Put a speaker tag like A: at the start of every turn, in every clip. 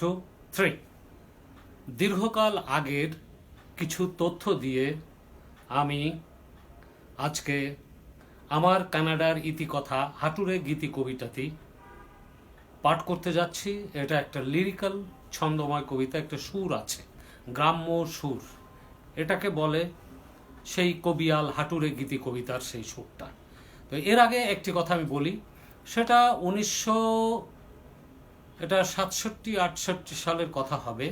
A: Two three. দীর্ঘকাল আগের কিছু তথ্য দিয়ে আমি আজকে আমার কানাডার ইতিকথা হাঁটুরে গীতি কবিতাটি পাঠ করতে যাচ্ছি। এটা একটা লিরিক্যাল ছন্দময় কবিতা, একটা সুর আছে, গ্রাম্য সুর। এটাকে বলে সেই কবিয়াল হাঁটুরে গীতি কবিতার সেই সুরটা। তো এর আগে একটি কথা আমি বলি, সেটা 1967-68 সালের কথা হবে।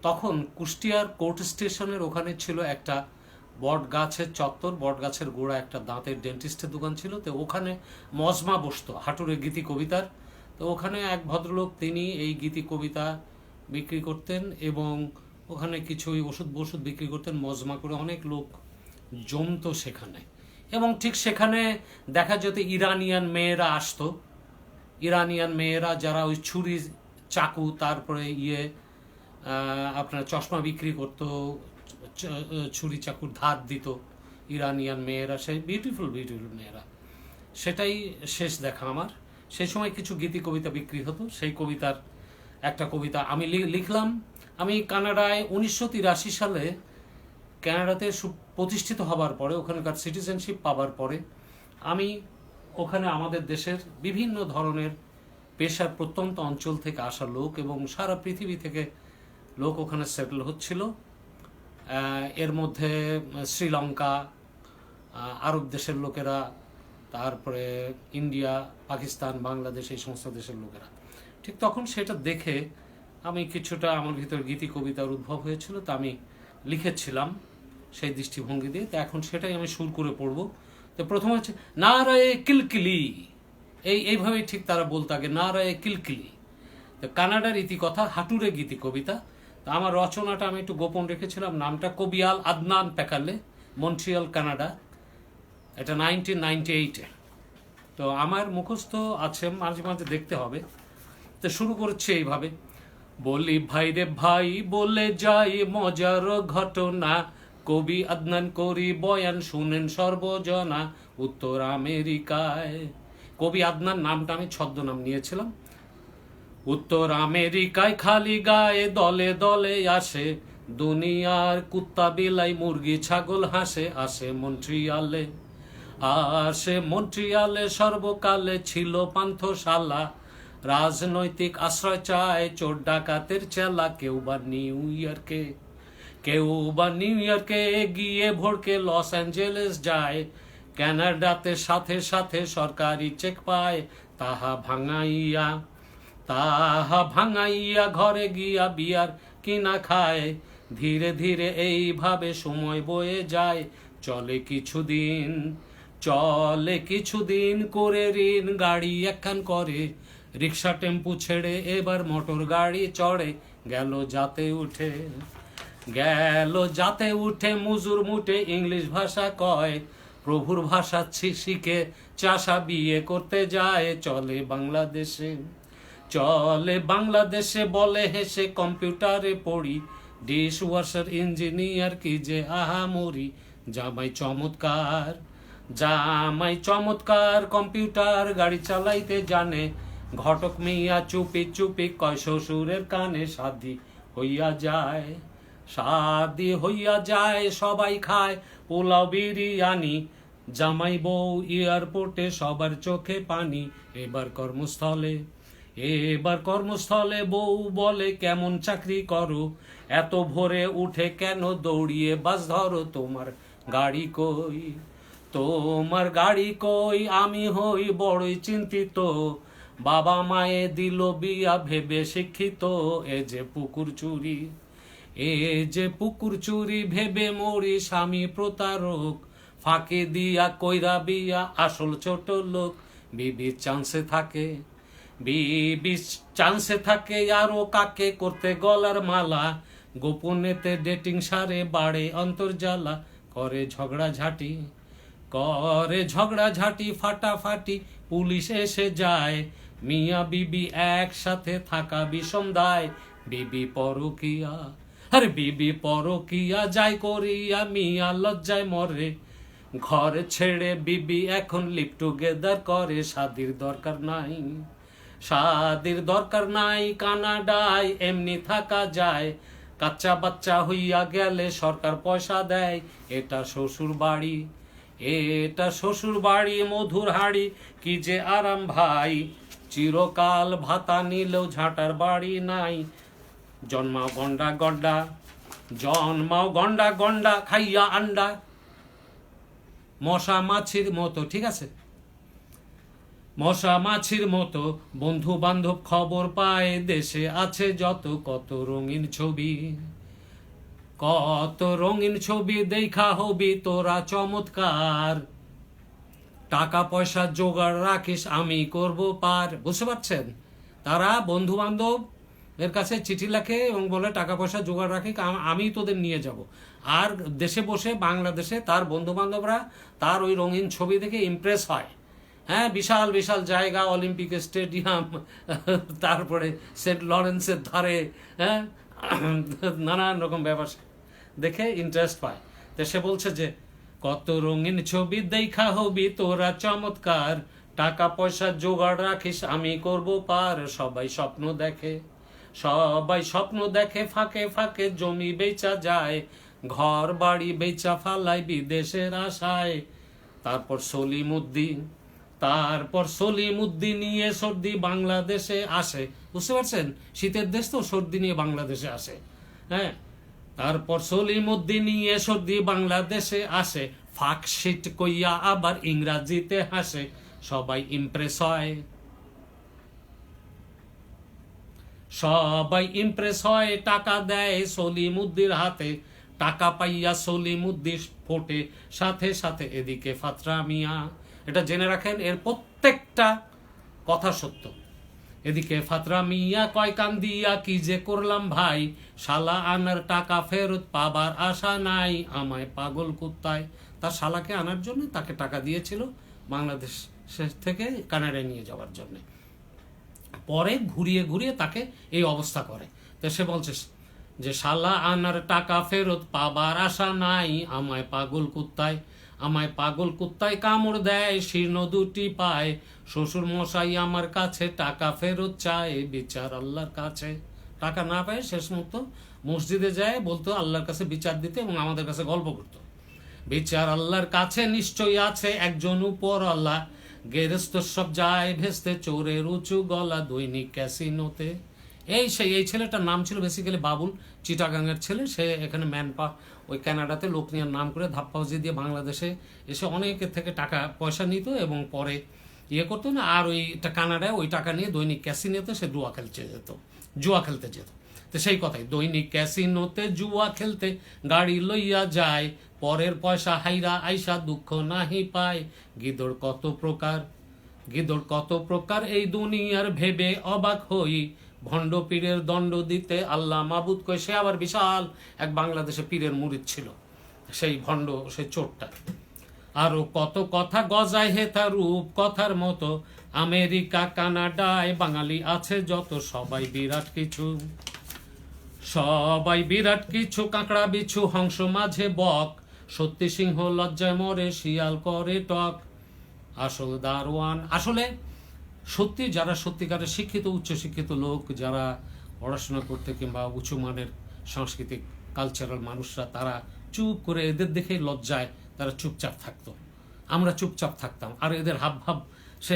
A: তখন কুষ্টিয়ার কোর্ট স্টেশনের ওখানে ছিল একটা বট গাছের চত্বর, বট গাছের গোড়া একটা দাঁতের ডেন্টিস্টের দোকান ছিল। তো ওখানে মজমা বসতো হাঁটুরে গীতি কবিতার। তো ওখানে এক ভদ্রলোক, তিনি এই গীতি কবিতা বিক্রি করতেন এবং ওখানে কিছু ওষুধ বিক্রি করতেন। মজমা করে অনেক লোক জমতো সেখানে, এবং ঠিক সেখানে দেখা যেত ইরানিয়ান মেয়েরা আসতো। ইরানিয়ান মেয়েরা যারা ওই ছুরি চাকু, তারপরে আপনার চশমা বিক্রি করতো, ছুরি চাকুর ধার দিত ইরানিয়ান মেয়েরা, সেই বিউটিফুল মেয়েরা। সেটাই শেষ দেখা আমার। সেই সময় কিছু গীতি কবিতা বিক্রি হতো, সেই কবিতার একটা কবিতা আমি লিখলাম। আমি কানাডায় 1983 সালে কানাডাতে প্রতিষ্ঠিত হবার পরে, ওখানকার সিটিজেনশিপ পাবার পরে, আমি ওখানে আমাদের দেশের বিভিন্ন ধরনের পেশার প্রত্যন্ত অঞ্চল থেকে আসা লোক এবং সারা পৃথিবী থেকে লোক ওখানে সেটেল হচ্ছিল। এর মধ্যে শ্রীলঙ্কা, আরব দেশের লোকেরা, তারপরে ইন্ডিয়া, পাকিস্তান, বাংলাদেশ, এই সমস্ত দেশের লোকেরা। ঠিক তখন সেটা দেখে আমি কিছুটা, আমার ভিতর গীতি কবিতার উদ্ভব হয়েছিল। তা আমি লিখেছিলাম সেই দৃষ্টিভঙ্গি দিয়ে। তো এখন সেটাই আমি সুর করে পড়ব। তো প্রথমে হচ্ছে নারায়ে কিলকিলি, এইভাবেই ঠিক তারা বলতো আগে, নারায়ে কিলকিলি। তো কানাডার ইতিকথা হাঁটুরে গীতি কবিতা। তো আমার রচনাটা আমি একটু গোপন রেখেছিলাম, নামটা কবিয়াল আদনান প্যাকালে, মন্ট্রিয়াল, কানাডা। এটা 1998-এ। তো আমার মুখস্থ আছে, মাঝে মাঝে দেখতে হবে। তো শুরু করছে এইভাবে, বলি ভাই রে ভাই বলে যাই মজার ঘটনা, কবি আদনান করি বয়ান শুনেন সর্বজনা, উত্তর আমেরিকায়। কবি আদনান নামটা আমি ছদ্মনাম নিয়েছিলাম। উত্তর আমেরিকায় খালি গায়ে দলে দলে আসে, দুনিয়ার কুত্তা বিলাই মুরগি ছাগল হাসে, আসে মন্ট্রিয়ালে সর্বকালে ছিল পান্থশালা, রাজনৈতিক আশ্রয় চায় চোর ডাকাতের চেলা, কেউ বা নিউ ইয়র্কে গিয়ে ভোরকে লস অ্যাঞ্জেলেস যায়, কানাডাতে সাথে সাথে সরকারি চেক পায়, তাহা ভাঙাইয়া ঘরে গিয়া বিয়ার কিনা খায়, ধীরে ধীরে এইভাবে সময় বয়ে যায়, চলে কিছুদিন করে ঋণ, গাড়ি একখান করে, রিক্সা টেম্পু ছেড়ে এবার মোটর গাড়ি চড়ে, গেল যাতে উঠে মুজুর মুটে ইংলিশ ভাষা কয়, প্রভুর ভাষা শিখে চাষা বিয়ে করতে যায়, চলে বাংলাদেশে বলে হেসে কম্পিউটারে পড়ি, ডিশ ওয়াশার ইঞ্জিনিয়ার কি যে আহামরি, জামাই চমৎকার কম্পিউটার গাড়ি চালাইতে জানে, ঘটক মিয়া চুপি কয় শ্বশুরের কানে, শাদি হইয়া যায় সবাই খায় পোলাও বিরিয়ানি, জামাই বউ এয়ারপোর্টে সবার চোখে পানি, এবার কর্মস্থলে বউ বলে কেমন চাকরি করো, এত ভোরে উঠে কেন দৌড়িয়ে বাস ধরো, তোমার গাড়ি কই আমি হই বড়ই চিন্তিত, বাবা মায়ে দিল বিয়া ভেবে শিক্ষিত, এ যে পুকুর চুরি ভেবে মরি, স্বামী প্রতারক, ফাঁকে দিয়া কইরা বিয়া আসল ছোট লোক, বিবি চান্সে থাকে আরো কাকে করতে গলার মালা, গোপনেতে ডেটিং সারে বাড়ে অন্তর্জালা, করে ঝগড়াঝাটি ফাটাফাটি, পুলিশ এসে যায়, মিয়া বিবি একসাথে থাকা বিষম দায়, বিবি পরকিয়া যাই করিয়া মিয়া লজ্জায় মরে, ঘর ছেড়ে বিবি এখন লিভ টুগেদার করে, শাদির দরকার নাই, শাদির দরকার নাই, কানাডায় এমনি থাকা যায়, কাচ্চা বাচ্চা হইয়া গেলে সরকার পয়সা দেয়। এটা শ্বশুর বাড়ি, এটা শ্বশুর বাড়ি, মধুর হাড়ি, কি যে আরাম ভাই, চিরকাল ভাতা নিলেও ঝাঁটার বাড়ি নাই। জন্মাও গন্ডা গন্ডা, জন্মাও গন্ডা গন্ডা, খাইয়া আন্ডা, মশা মাছির মতো, ঠিক আছে, মশা মাছির মতো, বন্ধু বান্ধব খবর পায়, দেশে আছে যত কত রঙিন ছবি, কত রঙিন ছবি দেখা হবি তোরা চমৎকার, টাকা পয়সা জোগাড় রাখিস আমি করব পার। বুঝতে পারছেন, তারা বন্ধু বান্ধব এর কাছে চিঠি লেখে এবং বলে টাকা পয়সা জোগাড় রাখি, আমি তোদের নিয়ে যাব। আর দেশে বসে বাংলাদেশে তার বন্ধু বান্ধবরা তার ওই রঙিন ছবি দেখে ইমপ্রেস হয়। হ্যাঁ, বিশাল বিশাল জায়গা, অলিম্পিক স্টেডিয়াম, তারপরে সেন্ট লরেন্সের ধারে, হ্যাঁ, নানান রকম ব্যাপার দেখে ইন্টারেস্ট পায়। তো সে বলছে যে কত রঙিন ছবি দেখা হবি তোরা চমৎকার, টাকা পয়সা জোগাড় রাখিস আমি করব পার। সবাই স্বপ্ন দেখে, সবাই স্বপ্ন দেখে, ফাঁকে ফাঁকে জমি বেচা যায়, ঘর বাড়ি বেচা ফালাই বিদেশের আশায়। তারপর সলিমুদ্দিন নিয়ে সর্দি বাংলাদেশে আসে। বুঝতে পারছেন, শীতের দেশ তো, সর্দি নিয়ে বাংলাদেশে আসে। হ্যাঁ, তারপর সলিমুদ্দিন নিয়ে সর্দি বাংলাদেশে আসে, ফাঁকশিট কইয়া আবার ইংরাজিতে হাসে। সবাই ইমপ্রেস হয়, সবাই ইমপ্রেস হয়, টাকা দেয় সলিমুদ্দির হাতে, টাকা পাইয়া সলিমুদ্দিন ফোটে সাথে সাথে। এদিকে ফাতরা মিয়া, এটা জেনে রাখেন, এর প্রত্যেকটা কথা সত্য। এদিকে ফাতরা মিয়া কয় কান দিয়া, কি যে করলাম ভাই, শালা আনার টাকা ফেরত পাবার আশা নাই, আমায় পাগল কুত্তায়। তার শালাকে আনার জন্য তাকে টাকা দিয়েছিল বাংলাদেশ থেকে কানাডায় নিয়ে যাওয়ার জন্য, পরে ঘুরিয়ে ঘুরিয়ে তাকে এই অবস্থা করে। তো সে বলছে যে শালা আনার টাকা ফেরত পাবার আশা নাই, আমায় পাগল কুত্তায়, আমায় পাগল কুত্তায় কামড় দেয়, শীর্ণ দুটি পায়, শ্বশুর মশাই আমার কাছে টাকা ফেরত চায়, বিচার আল্লাহর কাছে। টাকা না পায় শেষ মতো মসজিদে যায়, বলতো আল্লাহর কাছে বিচার দিতে, এবং আমাদের কাছে গল্প করতো, বিচার আল্লাহর কাছে নিশ্চয়ই আছে একজন উপর আল্লাহ, গেরস্ত সব যায় ভেস্তে, চোরের উঁচু গলা, দৈনিক ক্যাসিনোতে। এই ছেলেটার নাম ছিল বেসিক্যালি বাবুল, চিটাগাংয়ের ছেলে। সে এখানে ওই কানাডাতে লোক নেওয়ার নাম করে ধাপ্পাবাজি দিয়ে বাংলাদেশে এসে অনেকের থেকে টাকা পয়সা নিত এবং পরে ইয়ে করতো না। আর ওইটা কানাডায় ওই টাকা নিয়ে দৈনিক ক্যাসিনোতে সে জুয়া খেলতে যেত। তো সেই কথাই, দৈনিক ক্যাসিনোতে জুয়া খেলতে গাড়ি লইয়া যায়, পরের পয়সা হাইরা আইসা দুঃখ নাহি পায়। গিদড় কত প্রকার এই দুনিয়ার ভেবে অবাক হই, ভণ্ড পীরের দণ্ড দিতে আল্লাহ মাবুদ কই। সে আবার বিশাল এক বাংলাদেশে পীরের মুরিদ ছিল, সেই ভণ্ড, সেই চোরটা। আরো কত কথা গজায় হে তার রূপ কথার মতো, আমেরিকা কানাডায় বাঙালি আছে যত, সবাই বিরাট কিছু, কাঁকড়া বিছু হংস মাঝে বক, সত্যি সিংহ লজ্জায় মরে, শিয়াল করে টক, আসল দারোয়ান। আসলে সত্যি যারা সত্যিকারের শিক্ষিত, উচ্চশিক্ষিত লোক, যারা পড়াশোনা করতে কিংবা উঁচু মানের সাংস্কৃতিক কালচারাল মানুষরা, তারা চুপ করে, এদের দেখে লজ্জায় তারা চুপচাপ থাকতো, আমরা চুপচাপ থাকতাম। আর এদের হাবভাব, সে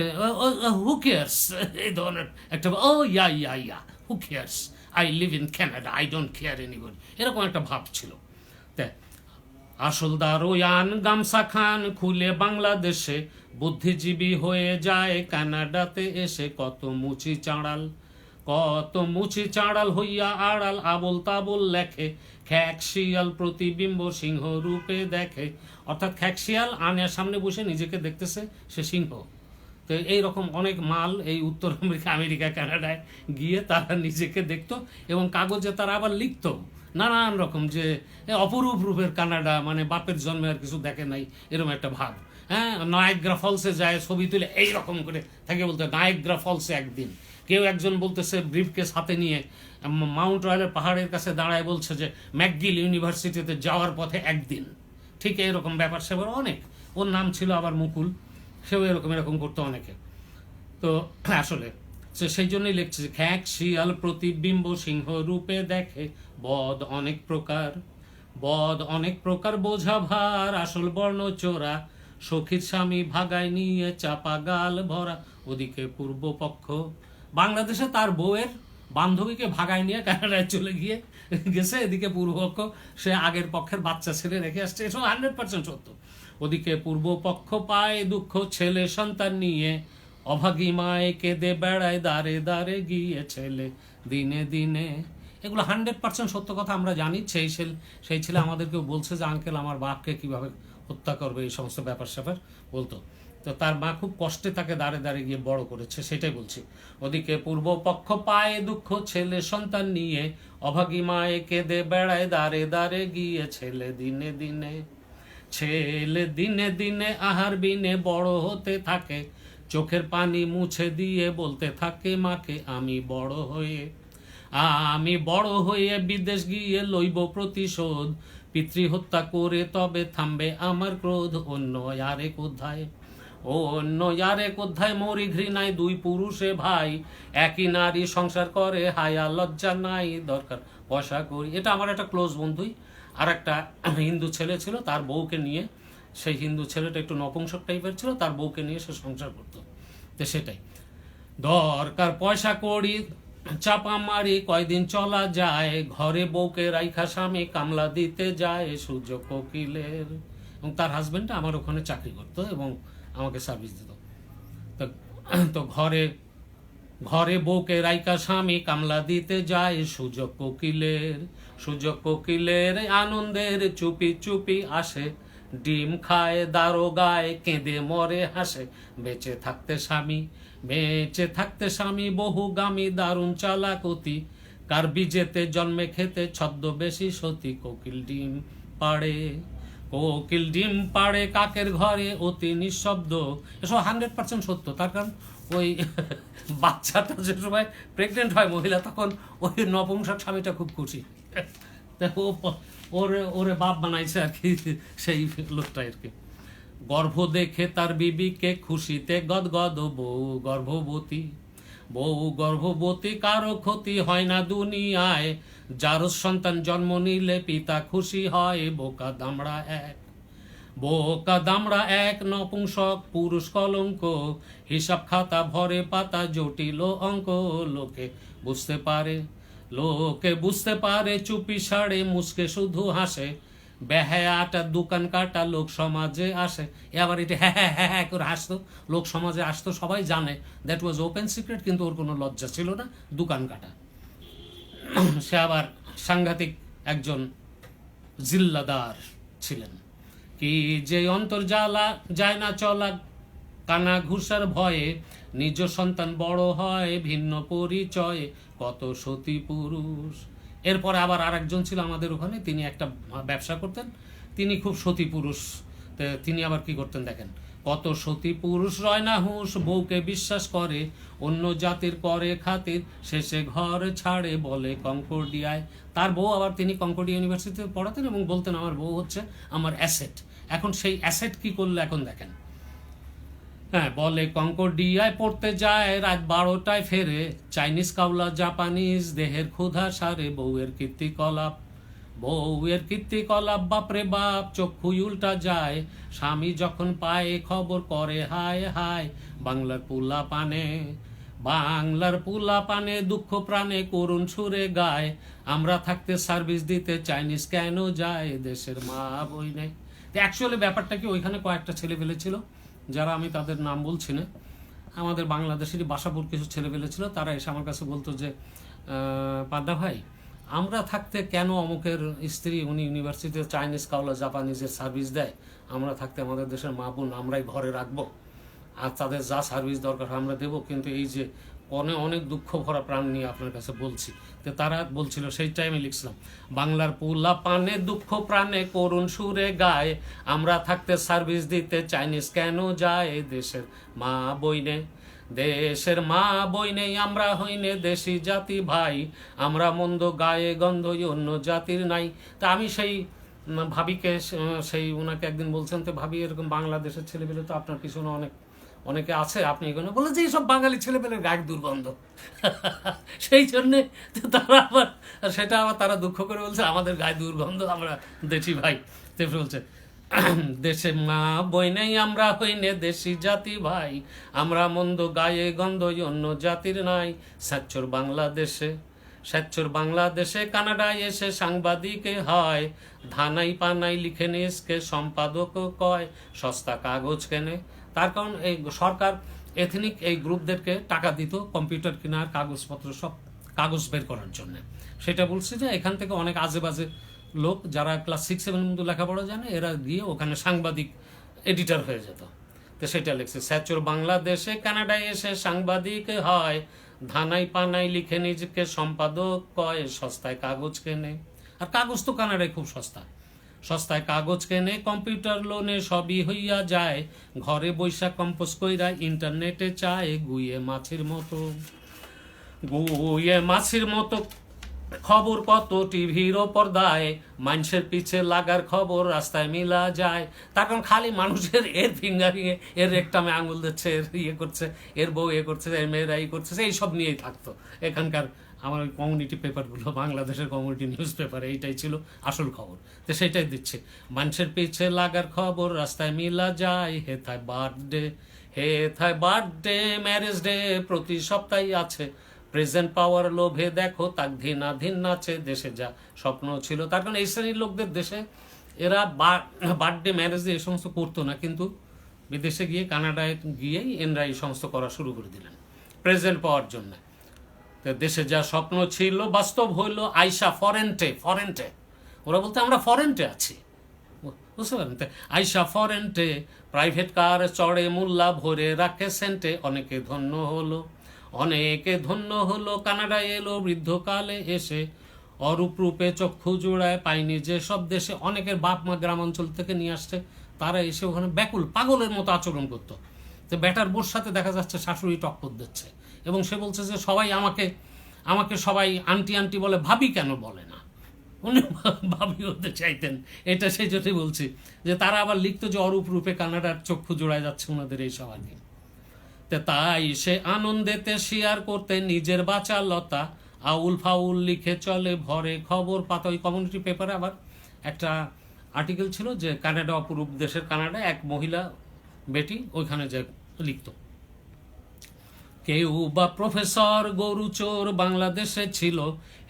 A: হু কেয়ার্স, এই ধরনের একটা, oh yeah who cares, I live in Canada, I don't care anybody, এরকম একটা ভাব ছিল। আসল দারোয়ান গামছা খান খুলে বাংলাদেশে, বুদ্ধিজীবী হয়ে যায় কানাডাতে এসে, কত মুচি চাঁড়াল হইয়া আড়াল, আবল তাবল লেখে, খ্যাকশিয়াল প্রতিবিম্ব সিংহ রূপে দেখে। অর্থাৎ খ্যাকশিয়াল আয়নার সামনে বসে নিজেকে দেখতেছে সে সিংহ। তো এইরকম অনেক মাল এই উত্তর আমেরিকা কানাডায় গিয়ে তারা নিজেকে দেখতো, এবং কাগজে তারা আবার লিখতো নানান রকম, যে অপরূপ রূপের কানাডা, মানে বাপের জন্মে আর কিছু দেখে নাই, এরকম একটা ভাব। হ্যাঁ, নায়াগ্রা ফলসে যায় ছবি তুলে এইরকম করে থাকে, বলতে নায়াগ্রা ফলসে একদিন কেউ একজন বলতেছে ব্রিফকেস হাতে নিয়ে মাউন্ট রয়্যালের পাহাড়ের কাছে দাঁড়ায় বলছে যে ম্যাকগিল ইউনিভার্সিটিতে যাওয়ার পথে একদিন, ঠিক এরকম ব্যাপার সেবার অনেক। ওর নাম ছিল আবার মুকুল, সেও এরকম করতো অনেকে। তো আসলে সেই জন্যই লিখছে, খ্যাঁক শিয়াল প্রতিবিম্ব সিংহ রূপে দেখে, বদ অনেক প্রকার, বদ অনেক প্রকার বোঝা ভার, আসল বর্ণ চোরা, সখীর স্বামী ভাগায় নিয়ে চাপা গাল ভরা। ওদিকে পূর্বপক্ষ, বাংলাদেশে তার বউয়ের বান্ধবীকে ভাগায় নিয়ে কানাডায় চলে গেছে, এদিকে পূর্বপক্ষ সে আগের পক্ষের বাচ্চা ছেলে রেখে আসছে, এসব 100% সত্য। ওদিকে পূর্বপক্ষ পায় দুঃখ ছেলে সন্তান নিয়ে, অভাগী মায়ে কেঁদে বেড়ায় দাঁড়ে দাঁড়ে গিয়ে ছেলে দিনে দিনে। এগুলো 100% সত্য কথা, আমরা জানি। সেই ছেলে আমাদেরকেও বলছে যে আঙ্কেল আমার বাপকে কিভাবে হত্যা করবে, এই সমস্ত ব্যাপার স্যাপার বলতো। তো তার মা খুব কষ্টে তাকে দাঁড়ে দাঁড়ে গিয়ে বড় করেছে, সেটাই বলছি। ওদিকে পূর্বপক্ষ পায়ে দুঃখ ছেলে সন্তান নিয়ে, অভাগী মায়ে কেঁদে বেড়ায় দাঁড়ে দাঁড়ে গিয়ে ছেলে দিনে দিনে। ছেলে দিনে দিনে আহার বিনে বড় হতে থাকে, চোখের পানি মুছে দিয়ে বলতে থাকে মাকে, আমি বড় হয়ে বিদেশ গিয়ে লইব প্রতিশোধ, পিতৃহত্যা করে তবে থামবে আমার ক্রোধ। অন্য আরেক অধ্যায় মরি ঘৃণায়, দুই পুরুষে ভাই, একই নারী সংসার করে, হায়া লজ্জা নাই, দরকার পয়সা করি। এটা আমার একটা ক্লোজ বন্ধুই আর একটা হিন্দু ছেলে ছিল, তার বউকে নিয়ে, সেই হিন্দু ছেলেটা একটু নপুংসক টাইপের ছিল, তার বউকে নিয়ে সে সংসার করতো। তো সেটাই, দরকার পয়সা করি, চাপা মারি, কয়দিন চলা যায়, ঘরে বউকে রাইখা স্বামী কামলা দিতে যায়, সূর্য কোকিলের। এবং তার হাজবেন্ডটা আমার ওখানে চাকরি করতো এবং আমাকে সার্ভিস দিত। তো ঘরে বউকে রাইকা স্বামী কামলা দিতে যায়, সুযোগ কোকিলের আনন্দের চুপি চুপি আসে, ডিম খায় দারোগায় কেঁদে মরে হাসে, বেঁচে থাকতে স্বামী বহুগামী দারুণ চালাকতি, কার বীজেতে জন্মে খেতে ছদ্মবেশী সতী, কোকিল ডিম পাড়ে কাকের ঘরে অতি নিঃশব্দ। এসব 100% সত্য। তার কারণ ওই বাচ্চাটা যে সময় প্রেগনেন্ট হয় মহিলা, তখন ওই নপুংসক স্বামীটা খুব খুশি, ওরে বাপ বানাইছে আর কি সেই লোকটা আর কি। গর্ভ দেখে তার বিবিকে খুশিতে গদগদ, বউ গর্ভবতী কারো ক্ষতি হয় না দুনিয়ায়, যার সন্তান জন্ম নিলে পিতা খুশি হয়, বোকা দামড়া এক নপুংসক পুরুষ কলঙ্ক, হিসাব খাতা ভরে পাতা জটিল অঙ্ক, লোকে বুঝতে পারে চুপি সাড়ে মুসকে শুধু হাসে, বেহায়াটা দোকান কাটা লোক সমাজে আসে। এবার এটা হ্যাঁ করে হাসতো, লোক সমাজে আসতো, সবাই জানে, দ্যাট ওয়াজ ওপেন সিক্রেট, কিন্তু ওর কোনো লজ্জা ছিল না দোকান কাটা। সে আবার সাংঘাতিক একজন জিল্লাদার ছিলেন। কি যে অন্তর জ্বালা যায় না চলা কানা ঘুষার ভয়ে, নিজ সন্তান বড় হয় ভিন্ন পরিচয়ে, কত সতী পুরুষ। এরপরে আবার আরেকজন ছিল আমাদের ওখানে, তিনি একটা ব্যবসা করতেন, তিনি খুব সতী পুরুষ। তিনি আবার কি করতেন দেখেন, কত সতী পুরুষ রয় না হুঁশ, বউকে বিশ্বাস করে অন্য জাতির করে খাতির, শেষে ঘর ছাড়ে বলে কঙ্কর্ডিয়ায়। তার বউ আবার, তিনি কঙ্কর্ডিয়া ইউনিভার্সিটিতে পড়াতেন এবং বলতেন আমার বউ হচ্ছে আমার অ্যাসেট। এখন সেই অ্যাসেট কি করলো এখন দেখেন, হ্যাঁ, বলে কঙ্কর্ডিয়ায় পড়তে যায়, রাত 12টায় ফেরে, চাইনিজ কাউলা জাপানিজ দেহের ক্ষুধা সারে, বউয়ের কীর্তিকলাপ বাপরে বাপ, চক্ষুই উল্টা যায়, স্বামী যখন পায় খবর করে হায় হায়, বাংলার পুলা পানে দুঃখ প্রাণে করুণ সুরে গায়, আমরা থাকতে সার্ভিস দিতে চাইনিজ কেন যায়, দেশের মা বই নেই। অ্যাকচুয়ালি ব্যাপারটা কি, ওইখানে কয়েকটা ছেলে ফেলেছিল, যারা আমি তাদের নাম বলছি না, আমাদের বাংলাদেশেরই বাসাপুর কিছু ছেলে ফেলেছিল, তারা এসে আমার কাছে বলতো যে পাড্ডা ভাই, আমরা থাকতে কেন অমুকের স্ত্রী উনি ইউনিভার্সিটিতে চাইনিজ কাউলা জাপানিজের সার্ভিস দেয়, আমরা থাকতে আমাদের দেশের মা বোন আমরাই ঘরে রাখবো, আর তাদের যা সার্ভিস দরকার আমরা দেবো, কিন্তু এই যে অনেক দুঃখ ভরা প্রাণ নিয়ে আপনার কাছে বলছি। তো তারা বলছিল, সেই টাইমে লিখছিলাম, বাংলার পুলা পানে দুঃখ প্রাণে করুণ সুরে গায়, আমরা থাকতে সার্ভিস দিতে চাইনিজ কেন যায়, দেশের মা বই নেই আমরা হইনে দেশি জাতি ভাই, আমরা মন্দ গায়ে গন্ধই অন্য জাতির নাই। তা আমি সেই ভাবিকে, সেই ওনাকে একদিন বলছেন, তো ভাবি এরকম বাংলাদেশের ছেলেপেলে তো আপনার পিছনে অনেক অনেকে আছে আপনি এখানে বলে যে সব বাঙালি ছেলেপেলের গায়ের দুর্গন্ধ। সেই জন্যে তারা আবার সেটা আবার তারা দুঃখ করে বলছে আমাদের গায়ে দুর্গন্ধ, আমরা দেশি ভাই। তারপরে বলছে দেশে মা বই নেই আমরা হইনে দেশি জাতি ভাই, আমরা মন্দ গায়ে গন্ধ অন্য জাতির নাই। স্যাচ্চর বাংলাদেশে কানাডায় এসে সাংবাদিকে হয়, ধানাই পানাই লিখে নিসকে সম্পাদক কয়, সস্তা কাগজ কেনে। তার কারণ এই সরকার এথনিক এই গ্রুপদেরকে টাকা দিত কম্পিউটার কেনার, কাগজপত্র সব কাগজ বের করার জন্য। সেটা বলছে যে এখান থেকে অনেক আজে বাজে লোক যারা ক্লাস 6-7 মধ্যে লেখাপড়া জানে এরা গিয়ে ওখানে সাংবাদিক এডিটর হয়ে যেত। তো সেটা লিখছে স্যাচর বাংলাদেশে কানাডায় এসে সাংবাদিক হয়, ধানাই পানাই লিখে নিজেকে সম্পাদক কয়, সস্তায় কাগজ কেনে। আর কাগজ তো কানাডায় খুব সস্তায় কাগজ কেনে, কম্পিউটার লোনে সবই হইয়া যায়, ঘরে বৈশা কম্পোজ কইরা ইন্টারনেটে চায়, গুইয়ে মাছির মতো খবর কত টিভির পর্দায়, মানুষের পিছে লাগার খবর রাস্তায় মিলা যায়। তার কারণ খালি মানুষের এর ফিঙ্গারিং এর রেকটামে আঙুল দিচ্ছে, এর করছে, এর বউ করছে, এর মেয়েরা করছে, এইসব নিয়েই থাকতো এখানকার আমার ওই কমিউনিটি পেপারগুলো, বাংলাদেশের কমিউনিটি নিউজ পেপার, এইটাই ছিল আসল খবর। তো সেটাই দিচ্ছে, মানুষের পিছে লাগার খবর রাস্তায় মিলা যায়, হেথায় বার্থডে ম্যারেজ ডে প্রতি সপ্তাহে আছে, প্রেজেন্ট পাওয়ার লোভে দেখো তাক ধিন নাচে, দেশে যা স্বপ্ন ছিল। তার কারণ এই শ্রেণীর লোকদের দেশে এরা বার্থডে ম্যারেজ এই সমস্ত করতো না, কিন্তু বিদেশে গিয়ে কানাডায় গিয়েই এনরা এই সমস্ত করা শুরু করে দিলেন প্রেজেন্ট পাওয়ার জন্য। তো দেশে যা স্বপ্ন ছিল বাস্তব হইল আইসা ফরেন্টে। ওরা বলতে আমরা ফরেন্টে আছি, বুঝতে পারেন? আইসা ফরেন্টে প্রাইভেট কার চড়ে মোল্লা ভরে রাখে সেন্টে, অনেকে ধন্য হলো কানাডায় এলো বৃদ্ধকালে এসে, অরূপ রূপে চক্ষু জোড়ায় পাইনি যে সব দেশে। অনেকের বাপ মা গ্রাম অঞ্চল থেকে নিয়ে আসছে, তারা এসে ওখানে ব্যাকুল পাগলের মতো আচরণ করতো। তো বেটার বোর সাথে দেখা যাচ্ছে শাশুড়ি টক্কর দিচ্ছে, এবং সে বলছে যে সবাই আমাকে সবাই আন্টি বলে, ভাবি কেন বলে না? উনি ভাবি হতে চাইতেন, এটা সেই জন্যই বলছি যে তারা আবার লিখতো যে অরূপ রূপে কানাডার চক্ষু জোড়ায় যাচ্ছে ওনাদের এইসব আর কি। তাই সে আনন্দেতে শেয়ার করতে নিজের বাঁচা লতা, আউল ফাউল লিখে চলে ভরে খবর পাতা। ওই কমিউনিটি পেপারে আবার একটা আর্টিকেল ছিল যে কানাডা অপরূপ দেশের কানাডা, এক মহিলা বেটি ওইখানে যে লিখত, কেউ বা প্রফেসর গরুচোর বাংলাদেশে ছিল,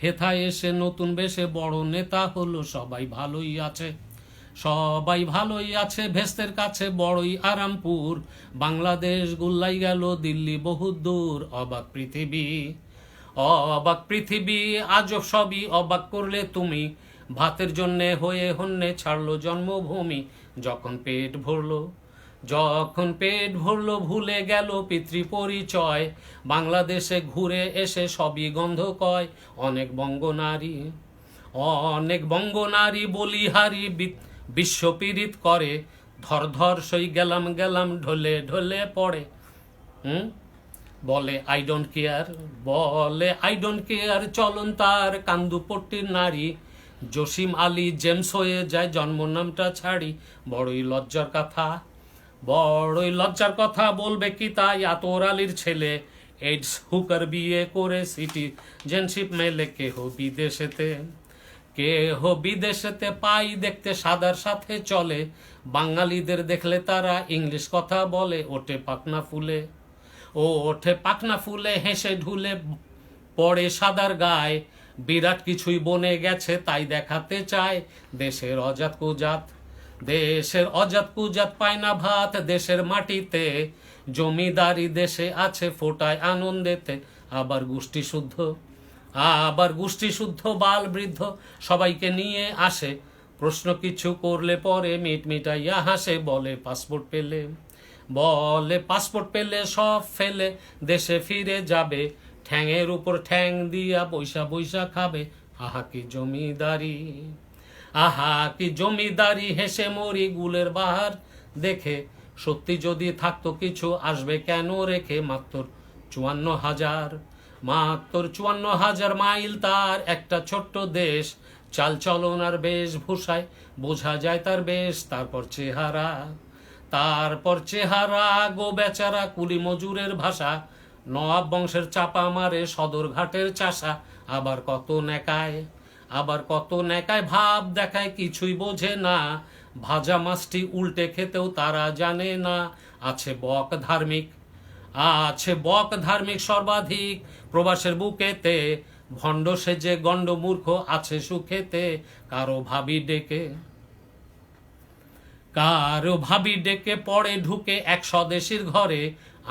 A: হেথায় এসে নতুন বেশে বড় নেতা হলো, সবাই ভালোই আছে ভেস্তের কাছে বড়ই আরামপুর, বাংলাদেশ গুল্লাই গেল দিল্লি বহুত দূর, অবাক পৃথিবী আজব সবই অবাক করলে তুমি, ভাতের জন্যে হয়ে হন্যে ছাড়লো জন্মভূমি, যখন পেট ভরলো ভুলে গেল পিতৃ পরিচয়, বাংলাদেশে ঘুরে এসে সবই গন্ধ কয়, অনেক বঙ্গনারী বলিহারি বিশ্বপীড়িত করে, ধর সই গেলাম ঢলে পড়ে, বলে আই ডোন্ট কেয়ার, চলন তার কান্দুপট্টির নারী, জসিম আলী জেমস হয়ে যায় জন্ম নামটা ছাড়ি, বড়ই লজ্জার কথা বলবে কি তাই আতর আলীর ছেলে, এইডস হুকার বিয়ে করে সিটিজেনশিপ মেলে, কেহ বিদেশেতে পাই দেখতে সাদার সাথে চলে, বাঙালিদের দেখলে তারা ইংলিশ কথা বলে, ওঠে পাখনা ফুলে হেসে ঢুলে পড়ে সাদার গায়ে, বিরাট কিছুই বনে গেছে তাই দেখাতে চায়, দেশের অজাত কুজাত পায় না ভাত দেশের মাটিতে, জমিদারি দেশে আছে ফোটায় আনন্দেতে, আবার গোষ্ঠী শুদ্ধ বাল বৃদ্ধ সবাইকে নিয়ে আসে, প্রশ্ন কিছু করলে পরে মিটাইয়া হাসে, বলে পাসপোর্ট পেলে সব ফেলে দেশে ফিরে যাবে, ঠ্যাঙের উপর ঠ্যাং দিয়া বৈশা খাবে, আহা কি জমিদারি হেসে মরি গুলের বাহার দেখে, সত্যি যদি থাকতো কিছু আসবে কেন রেখে, মাত্র 54,000 মাইল তার একটা ছোট্ট দেশ, চালচলন আর বেশভূষায় বোঝা যায় তার বেশ, তারপর তারপর চেহারা গো বেচারা কুলি মজুরের ভাষা, নবাব বংশের চাপা মারে সদরঘাটের চাষা। আবার কত নেকায় ভাব দেখায় কিছুই বোঝে না, ভাজা মাছটি উল্টে খেতেও তারা জানে না। আছে বক ধার্মিক সর্বাধিক প্রবাসের বুকেতে, ভণ্ড সেজে গণ্ড মূর্খ আছে সুখেতে। কারো ভাবি ডেকে পড়ে ঢুকে এক স্বদেশীর ঘরে,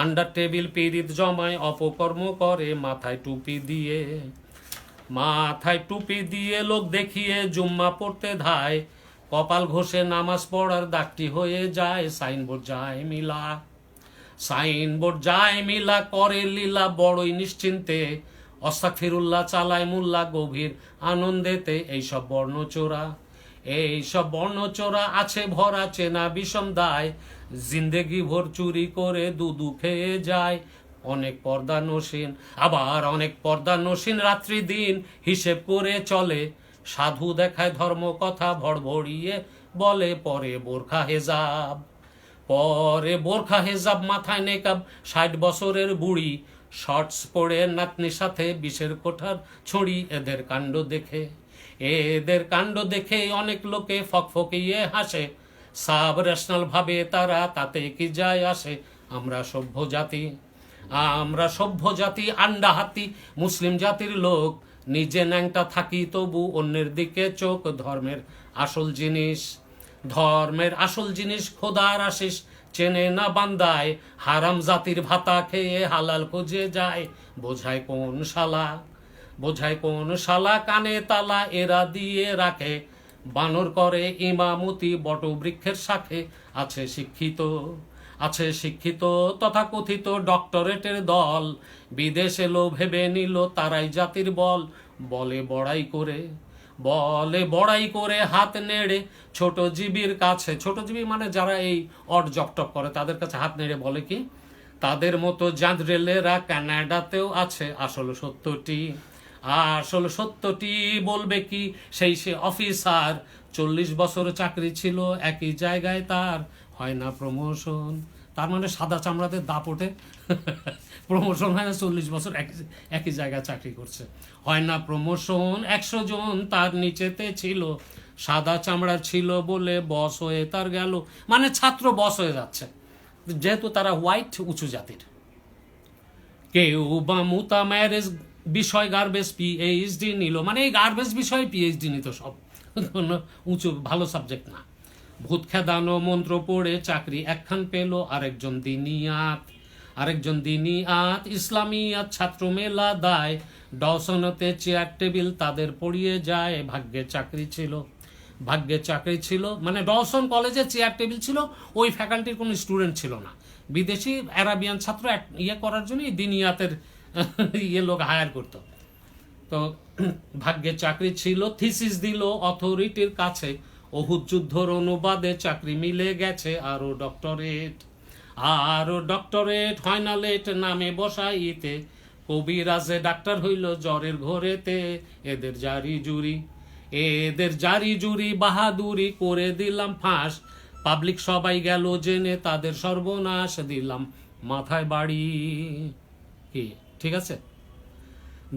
A: আন্ডার টেবিল পিরিত জমায় অপকর্ম করে। মাথায় টুপি দিয়ে লোক দেখিয়ে জুম্মা পড়তে ধায়, কপাল ঘষে নামাজ পড়ার দাগটি হয়ে যায়। সাইনবোর্ড যায় মিলা করে লীলা বড়ই নিশ্চিন্তে, অস্তাগফিরুল্লাহ চালায় মুল্লা গভীর আনন্দেতে। এইসব বর্ণচোরা আছে ভরা চেনা বিষম দায়, জিন্দেগি ভোর চুরি করে দুধু খেয়ে যায়। অনেক পর্দা নসীন রাত্রি দিন হিসেব করে চলে, সাধু দেখায় ধর্ম কথা ভড়ভড়িয়ে বলে। পরে বোরখা হেজাব মাথায় নেকাব 60 বছরের বুড়ি, শর্টস পরে নাতনির সাথে বিষের কোঠার ছড়ি। এদের কাণ্ড দেখে অনেক লোকে ফকফকিয়ে হাসে, সাব রেশনাল ভাবে তারা, তাতে কি যায় আসে। আমরা সভ্য জাতি আন্ডা হাতি মুসলিম জাতির লোক, নিজে ন্যাংটা থাকি তবু অন্যের দিকে চোখ। ধর্মের আসল জিনিস খোদার আশিস চেনে না বান্দায়, হারাম জাতির ভাতা খেয়ে হালাল খুঁজে যায়। বোঝায় কোন শালা কানে তালা এরা দিয়ে রাখে, বানর করে ইমামতি বটবৃক্ষের শাখে। আছে শিক্ষিত তথাকথিত ডক্টরেটের দল, বিদেশ এলো ভেবে নিল তারাই জাতির বল। বলে বড়াই করে হাত নেড়ে ছোট জীবীর কাছে, ছোট জীবী মানে যারা এই অড জপটপ করে তাদের কাছে হাত নেড়ে বলে কি, তাদের মতো জাঁদরেলেরা কানাডাতেও আছে। আসল সত্যটি বলবে কি সে অফিসার, 40 বছর চাকরি ছিল একই জায়গায় তার, হয় না প্রমোশন। তার মানে সাদা চামড়াদের দাপটে প্রমোশন হয় না, 40 বছর একই জায়গায় চাকরি করছে, হয় না প্রমোশন। 100 জন তার নিচেতে ছিল, সাদা চামড়ার ছিল বলে বস হয়ে তার গেল। মানে ছাত্র বস হয়ে যাচ্ছে যেহেতু তারা হোয়াইট উঁচু জাতির। কেউ বা মুতা ম্যারেজ বিষয় গার্বেজ পিএইচডি নিল, মানে এই গার্বেজ বিষয়ে পিএইচডি নিত সব, উঁচু ভালো সাবজেক্ট না। ভূত খেদানো মন্ত্র পড়ে চাকরি একখান পেল আরেকজন দিনিয়াত, ইসলামিয়াত ছাত্র মেলা দায়, ডসনতে চেয়ার টেবিল তাদের পড়িয়ে যায়। ভাগ্যে চাকরি ছিল মানে ডলসন কলেজে চেয়ার টেবিল ছিল, ওই ফ্যাকাল্টির কোনো স্টুডেন্ট ছিল না, বিদেশি আরাবিয়ান ছাত্র করার জন্য দিনিয়াতের লোক হায়ার করতো। তো ভাগ্যে চাকরি ছিল, থিসিস দিল অথরিটির কাছে, অহুদ যুদ্ধর অনুবাদে চাকরি মিলে গেছে। আরো ডক্টরেট হয় না লেট নামে বসাইতে, কবিরাজে ডাক্তার হইল জ্বরের ঘোরেতে। এদের জারি জুরি বাহাদুরি করে দিলাম ফাঁস, পাবলিক সবাই গেল জেনে তাদের সর্বনাশ। দিলাম মাথায় বাড়ি, কি ঠিক আছে,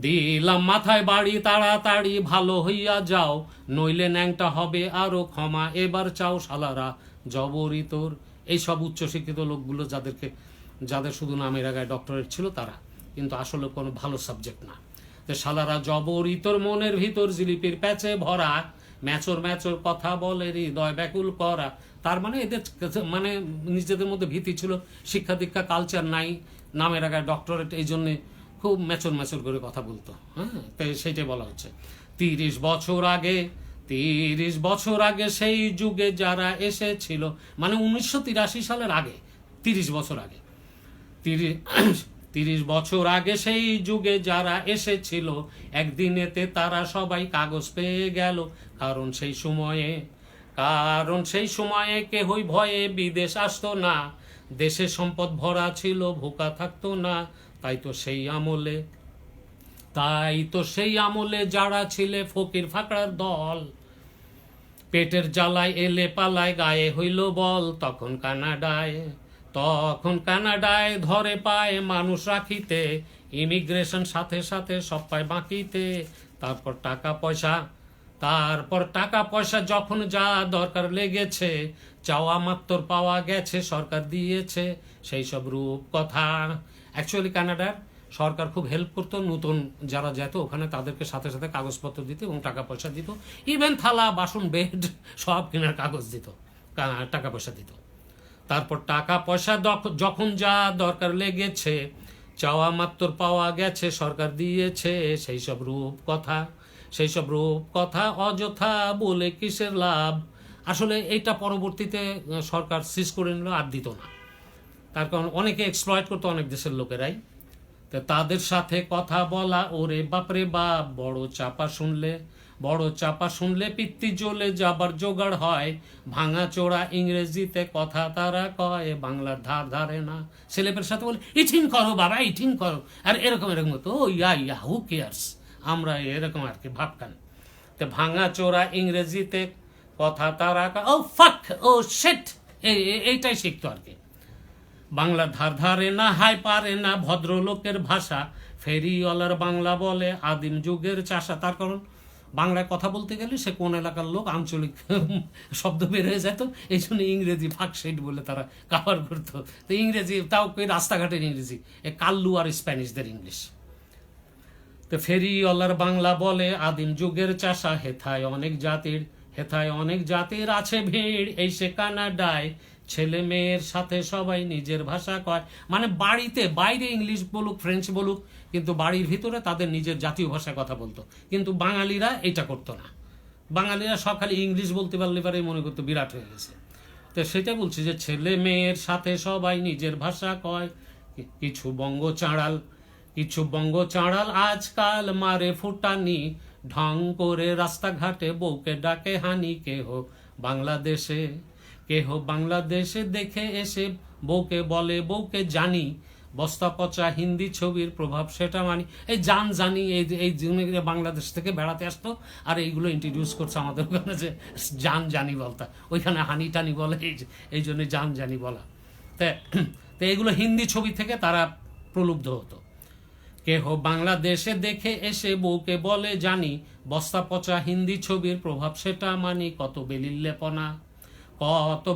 A: দিলাম মাথায় বাড়ি তাড়াতাড়ি ভালো হইয়া যাও, নইলে ন্যাংটা হবে আরো ক্ষমা এবার চাও। শালারা জবরি তোর, এইসব উচ্চশিক্ষিত লোকগুলো যাদের শুধু নামের আগায় ডক্টরেট ছিল তারা, কিন্তু আসলে কোনো ভালো সাবজেক্ট না। তো শালারা জবরি তোর মনের ভিতর জিলিপির প্যাচে ভরা, ম্যাচর কথা বলে হৃদয় ব্যাকুল করা। তার মানে এদের মানে নিজেদের মধ্যে ভীতি ছিল, শিক্ষা দীক্ষা কালচার নাই, নামের আগায় ডক্টরেট, এই জন্যে খুব ম্যাচর করে কথা বলতো। হ্যাঁ, তাই সেইটাই বলা হচ্ছে। 30 বছর আগে সেই যুগে যারা এসেছিল, মানে 1983 সালের আগে, 30 বছর আগে, 30 বছর আগে সেই যুগে যারা এসেছিল, একদিনেতে তারা সবাই কাগজ পেয়ে গেল। কারণ সেই সময়ে কেহই ভয়ে বিদেশ আসতো না, দেশে সম্পদ ভরা ছিল, ভোকা থাকতো না। তাই তো সেই আমলে যারা ছিলে ফকির ফাকড়ার দল, পেটের জ্বালায় এলে পালায় গায়ে হইল বল, তখন কানাডায় ধরে পায় মানুষ রাখিতে, ইমিগ্রেশন সাথে সাথে সব পায় বাকিতে। তারপর টাকা পয়সা যখন যা দরকার লেগেছে, চাওয়া মাত্র পাওয়া গেছে, সরকার দিয়েছে সেই সব রূপ কথা। অ্যাকচুয়ালি কানাডার সরকার খুব হেল্প করতো, নতুন যারা যেত ওখানে তাদেরকে সাথে সাথে কাগজপত্র দিত এবং টাকা পয়সা দিত, ইভেন থালা বাসন বেড সব কেনার কাগজ দিত, টাকা পয়সা দিত। তারপর টাকা পয়সা যখন যা দরকার লেগেছে, চাওয়া মাত্র পাওয়া গেছে, সরকার দিয়েছে সেই সব রূপ কথা অযথা বলে কিসের লাভ। আসলে এইটা পরবর্তীতে সরকার সিজ করে নিল, আর দিত না। তার কারণ অনেকে এক্সপ্লয়েট করতো, অনেক দেশের লোকেরাই। তো তাদের সাথে কথা বলা, ওরে বাপরে বাপ, বড় চাপা শুনলে পিত্তি জ্বলে যাবার জোগাড় হয়, ভাঙা চোরা ইংরেজিতে কথা তারা কয়, বাংলার ধারে না। ছেলেপের সাথে বলে ইটিং করো বাবা, ইটিং করো, আর এরকম তো ইয়া হু কেয়ার্স, আমরা এরকম আর কি ভাবকান। তো ভাঙা চোরা ইংরেজিতে কথা তারা কয়, ও ফাক, ও শিট, এইটাই শিখতো আর কি। বাংলার ধারে না, হাই পারে না ভদ্রলোকের ভাষা, ফেরিওয়ালার বাংলা বলে আদিম যুগের চাষা। তার কারণ বাংলায় কথা বলতে গেলে সে কোন এলাকার লোক, আঞ্চলিক শব্দ বের হয়ে যেত, এই জন্য ইংরেজি ফাঁকশেট বলে তারা কাভার করতো। তো ইংরেজি তাও রাস্তাঘাটের ইংরেজি, কাল্লু আর স্প্যানিশদের ইংলিশ। তো ফেরিওয়ালার বাংলা বলে আদিম যুগের চাষা, হেথায় অনেক জাতির আছে ভিড়, এই সে কানাডায় ছেলে মেয়ের সাথে সবাই নিজের ভাষা কয়। মানে বাড়িতে বাইরে ইংলিশ বলুক ফ্রেঞ্চ বলুক, কিন্তু বাড়ির ভিতরে তাদের নিজের জাতীয় ভাষায় কথা বলতো। কিন্তু বাঙালিরা এটা করতো না, বাঙালিরা সব খালি ইংলিশ বলতে পারলে পারে মনে করতো বিরাট হয়ে গেছে। তো সেটা বলছি যে ছেলে মেয়ের সাথে সবাই নিজের ভাষা কয়। কিছু বঙ্গ চাঁড়াল আজকাল মারে ফুটানি, ঢং করে রাস্তাঘাটে বউকে ডাকে হানি। কেহ বাংলাদেশে দেখে এসে বউকে বলে বউকে জানি, বস্তা পচা হিন্দি ছবির প্রভাব সেটা মানি। এই জানি এই বাংলাদেশ থেকে বেড়াতে আসতো আর এইগুলো ইন্ট্রোডিউস করছে আমাদের ওখানে, যে জানি বলতা, ওইখানে হানি টানি বলে, এই জন্য জানি বলা। তো এইগুলো হিন্দি ছবি থেকে তারা প্রলুব্ধ হতো। কেহ বাংলাদেশে দেখে এসে বউকে বলে জানি, বস্তা পচা হিন্দি ছবির প্রভাব সেটা মানি। কত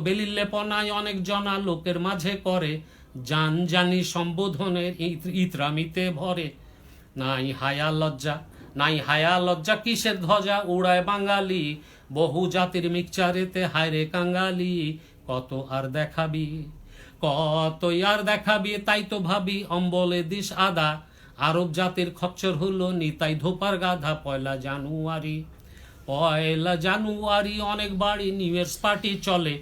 A: বেলিল্লেপনায় অনেক জনা লোকের মাঝে করে, জানি সম্বোধনের ইতরামিতে ভরে। নাই হায়া লজ্জা কিসের ধ্বজা উড়ায় বাঙালি, বহু জাতির মিকচারেতে হায়রে কাঙ্গালি। কতই আর দেখাবি তাই তো ভাবি, অম্বলে দিস আদা, আরব জাতির খচ্চর হলো নিতাই ধোপার গাধা। পয়লা জানুয়ারি অনেক বাড়ি নিউ ইয়ার্স পার্টি চলে,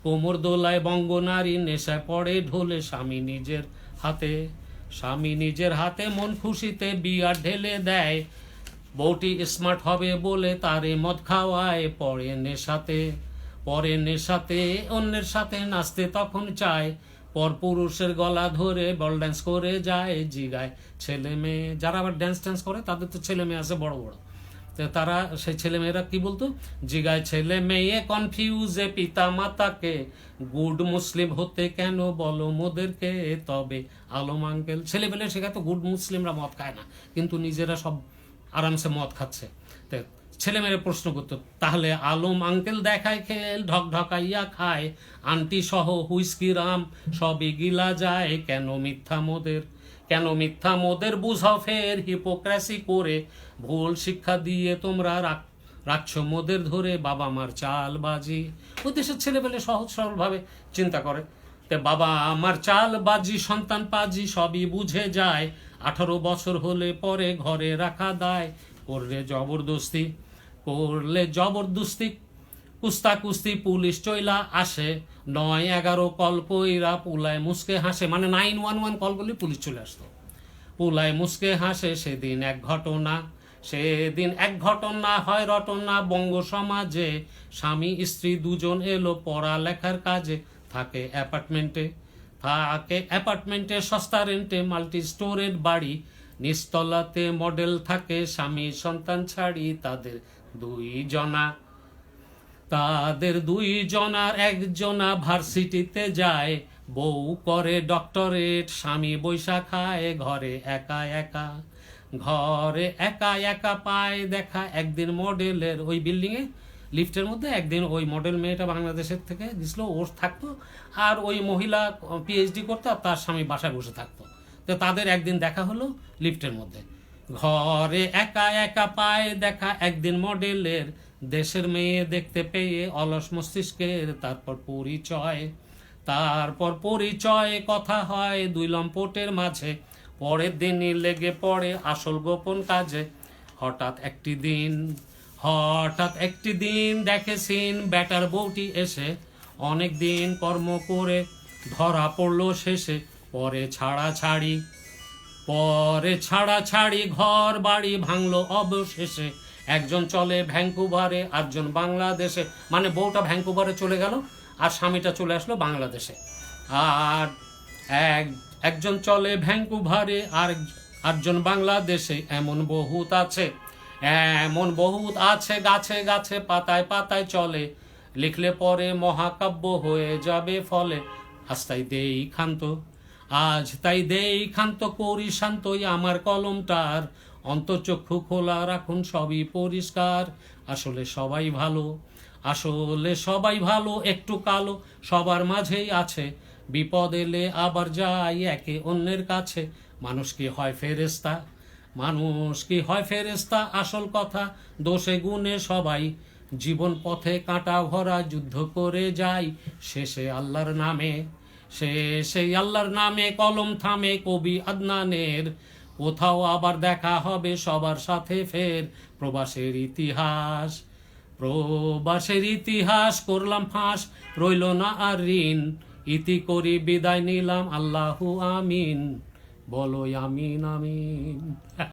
A: কোমর দোলায় বঙ্গনারী, নেশায় পড়ে ঢোলে, স্বামী নিজের হাতে মন খুশিতে বিয়ার ঢেলে দেয়, বউটি স্মার্ট হবে বলে তারে মদ খাওয়ায়। পরে নেশাতে অন্যের সাথে নাচতে তখন চায়, পর পুরুষের গলা ধরে বল ড্যান্স করে যায়। জিগায় ছেলে মেয়ে, যারা আবার ড্যান্স করে তাদের তো ছেলে মেয়ে আছে বড় বড়, তো তারা সেই ছেলে মেয়েরা কি বলতো, জিগায় ছেলে মেয়ে কনফিউজে পিতা মাতাকে, গুড মুসলিম হতে কেন বলো মোদেরকে। তবে আলম আঙ্কেল, ছেলেবেলে শেখাতো গুড মুসলিমরা মদ খায় না, কিন্তু নিজেরা সব আরামসে মদ খাচ্ছে। তো ছেলেমেয়েরা প্রশ্ন করতো, তাহলে আলম আঙ্কেল দেখায় খেল, ঢকাইয়া খায়, আন্টি সহ হুইস্কি রাম সবই গিলা যায়। কেন মিথ্যা মোদের বুঝাও ফের, হিপোক্রেসি করে ভুল শিক্ষা দিয়ে তোমরা রাখছো মোদের ধরে, বাবা মার চালবাজি। ওই দেশের ছেলেবেলে সহজ সরলভাবে চিন্তা করে, তে বাবা আমার চালবাজি সন্তান পাজি সবই বুঝে যায়, 18 বছর হলে পরে ঘরে রাখা দায়। করলে জবরদস্তি কুস্তি পুলিশ চইলা আসে, 9-11 কল কইরা পুলায় মুসকে হাসে। মানে 911 কল করলে পুলিশ চলে আসতো, পুলায় মুসকে হাসে। সেদিন এক ঘটনা হয় রটনা বঙ্গ সমাজে, স্বামী স্ত্রী দুজন এলো পড়ালেখার কাজে, থাকে অ্যাপার্টমেন্টে সস্তা রেন্টে, মাল্টি স্টোরের বাড়ি, নিচতলাতে মডেল থাকে, স্বামী সন্তান ছাড়ি তাদের 2 জনা। তাদের দুইজনার একজনা ভার্সিটিতে যায়, বউ করে ডক্টরেট, স্বামী বৈশা খায় ঘরে একা একা। ঘরে একা একা পায় দেখা একদিন মডেলের ওই বিল্ডিংয়ে লিফটের মধ্যে একদিন ওই মডেল মেয়েটা বাংলাদেশের থেকে দিছিল, ও থাকতো, আর ওই মহিলা পিএইচডি করতো, আর তার স্বামী বাসায় বসে থাকতো। তো তাদের একদিন দেখা হলো লিফটের মধ্যে। ঘরে একা একা পায় দেখা একদিন মডেলের, দেশের মেয়ে দেখতে পেয়ে অলস মস্তিষ্কের। তারপর পরিচয় কথা হয় দুই লম্পটের মাঝে, পরের দিনই লেগে পড়ে আসল গোপন কাজে। হঠাৎ একটি দিন দেখে সিন ব্যাটার বউটি এসে, অনেক দিন কর্ম করে ধরা পড়লো শেষে। পরে ছাড়াছাড়ি ঘর বাড়ি ভাঙলো অবশেষে। একজন চলে ভ্যাঙ্কুভারে, আরেকজন বাংলাদেশে, মানে বউটা ভ্যাঙ্কুভারে চলে গেল আর স্বামীটা চলে আসলো বাংলাদেশে। আর একজন চলে ভ্যাঙ্কুভারে আর আরেকজন বাংলাদেশে। এমন বহুত আছে গাছে গাছে পাতায় পাতায় চলে, লিখলে পরে মহাকাব্য হয়ে যাবে ফলে। আজ তাই দেই ক্ষান্ত করি শান্তই আমার কলমটার, অন্তর্চক্ষু খোলা রাখুন সবই পরিষ্কার। আসলে সবাই ভালো একটু কালো সবার মাঝেই আছে, বিপদ এলে আবার যাই একে অন্যের কাছে। মানুষ কি হয় ফেরেস্তা আসল কথা, দোষে গুণে সবাই জীবন পথে কাঁটা ভরা যুদ্ধ করে যায়। শেষে আল্লাহর নামে কলম থামে কবি আদনানের, কোথাও আবার দেখা হবে সবার সাথে ফের। প্রবাসের ইতিহাস করলাম ফাঁস, রইল না আর ঋণ, ইতি করি বিদায় নিলাম, আল্লাহু আমিন, বলো আমিন আমিন।